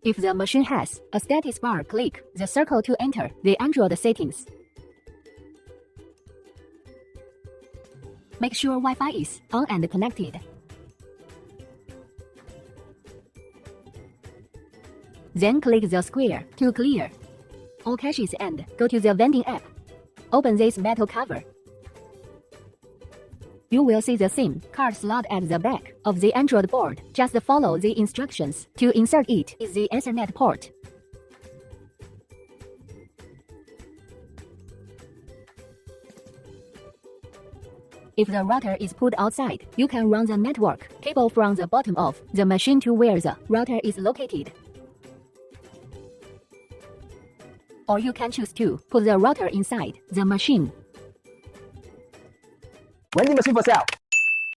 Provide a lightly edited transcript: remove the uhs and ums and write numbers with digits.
If the machine has a status bar, click the circle to enter the Android settings. Make sure Wi-Fi is on and connected. Then click the square to clear all caches and go to the Vending app. Open this metal cover. You will see the SIM card slot at the back of the Android board. Just follow the instructions to insert it in the Ethernet port. If the router is put outside, you can run the network cable from the bottom of the machine to where the router is located. Or you can choose to put the router inside the machine. Vending machine for sale.